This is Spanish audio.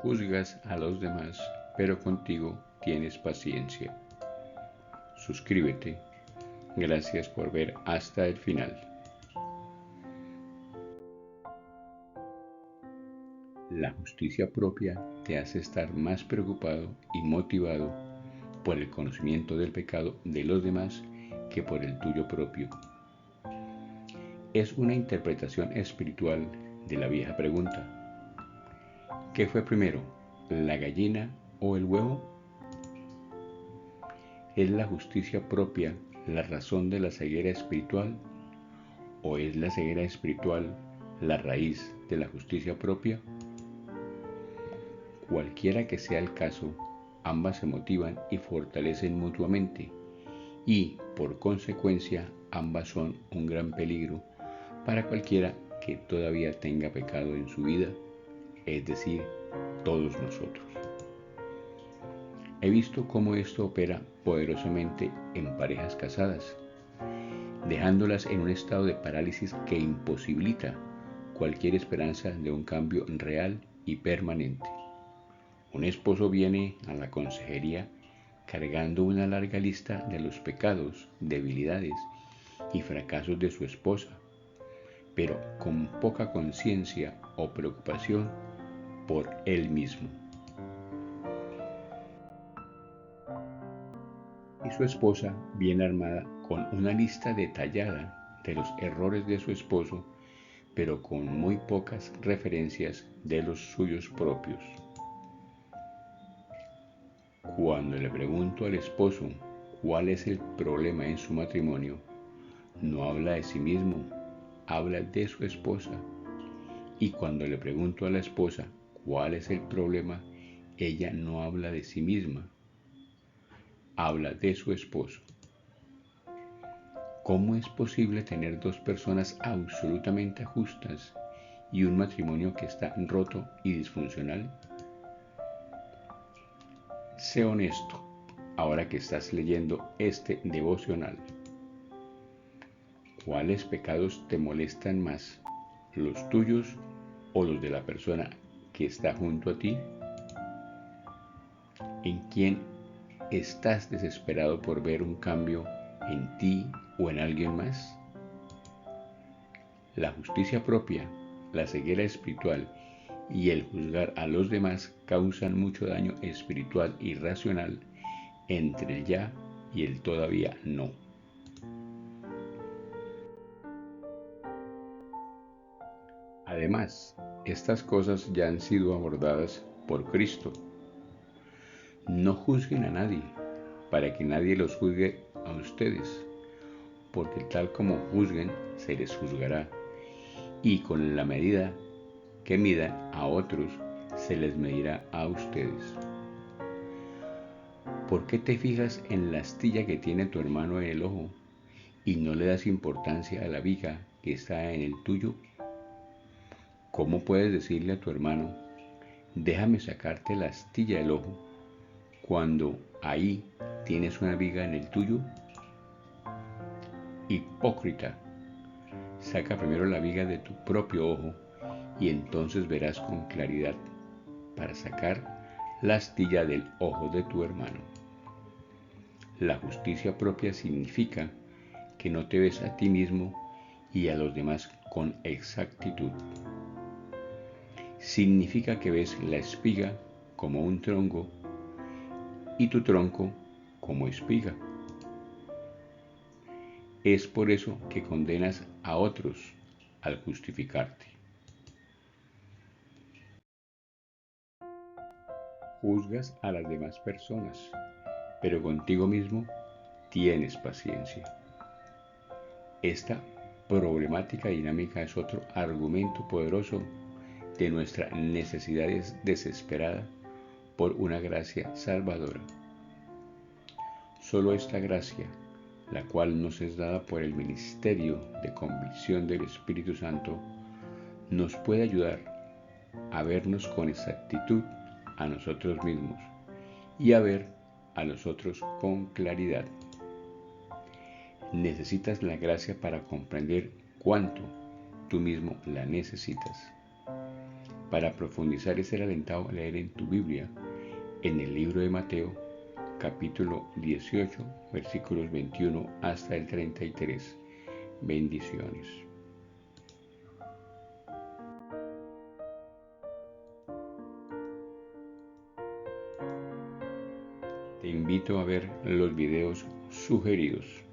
Juzgas a los demás, pero contigo tienes paciencia. Suscríbete. Gracias por ver hasta el final. La justicia propia te hace estar más preocupado y motivado por el conocimiento del pecado de los demás que por el tuyo propio. Es una interpretación espiritual de la vieja pregunta: ¿qué fue primero, la gallina o el huevo? ¿Es la justicia propia la razón de la ceguera espiritual o es la ceguera espiritual la raíz de la justicia propia? Cualquiera que sea el caso, ambas se motivan y fortalecen mutuamente y, por consecuencia, ambas son un gran peligro para cualquiera que todavía tenga pecado en su vida, es decir, todos nosotros. He visto cómo esto opera poderosamente en parejas casadas, dejándolas en un estado de parálisis que imposibilita cualquier esperanza de un cambio real y permanente. Un esposo viene a la consejería cargando una larga lista de los pecados, debilidades y fracasos de su esposa, pero con poca conciencia o preocupación por él mismo. Y su esposa viene armada con una lista detallada de los errores de su esposo, pero con muy pocas referencias de los suyos propios. Cuando le pregunto al esposo cuál es el problema en su matrimonio, no habla de sí mismo, habla de su esposa. Y cuando le pregunto a la esposa cuál es el problema, ella no habla de sí misma, habla de su esposo. ¿Cómo es posible tener dos personas absolutamente justas y un matrimonio que está roto y disfuncional? Sé honesto ahora que estás leyendo este devocional. ¿Cuáles pecados te molestan más, los tuyos o los de la persona que está junto a ti? ¿En quién estás desesperado por ver un cambio en ti o en alguien más? La justicia propia, la ceguera espiritual y el juzgar a los demás causan mucho daño espiritual y racional entre el ya y el todavía no. Además, estas cosas ya han sido abordadas por Cristo. No juzguen a nadie, para que nadie los juzgue a ustedes, porque tal como juzguen, se les juzgará, y con la medida que midan a otros, se les medirá a ustedes. ¿Por qué te fijas en la astilla que tiene tu hermano en el ojo y no le das importancia a la viga que está en el tuyo? ¿Cómo puedes decirle a tu hermano: déjame sacarte la astilla del ojo, cuando ahí tienes una viga en el tuyo? Hipócrita, saca primero la viga de tu propio ojo y entonces verás con claridad para sacar la astilla del ojo de tu hermano. La justicia propia significa que no te ves a ti mismo y a los demás con exactitud. Significa que ves la espiga como un tronco y tu tronco como espiga. Es por eso que condenas a otros al justificarte. Juzgas a las demás personas, pero contigo mismo tienes paciencia. Esta problemática dinámica es otro argumento poderoso de nuestra necesidad desesperada por una gracia salvadora. Solo esta gracia, la cual nos es dada por el ministerio de convicción del Espíritu Santo, nos puede ayudar a vernos con exactitud a nosotros mismos y a ver a los otros con claridad. Necesitas la gracia para comprender cuánto tú mismo la necesitas. Para profundizar y ser alentado a leer en tu Biblia, en el libro de Mateo, capítulo 18, versículos 21 hasta el 33. Bendiciones. Te invito a ver los videos sugeridos.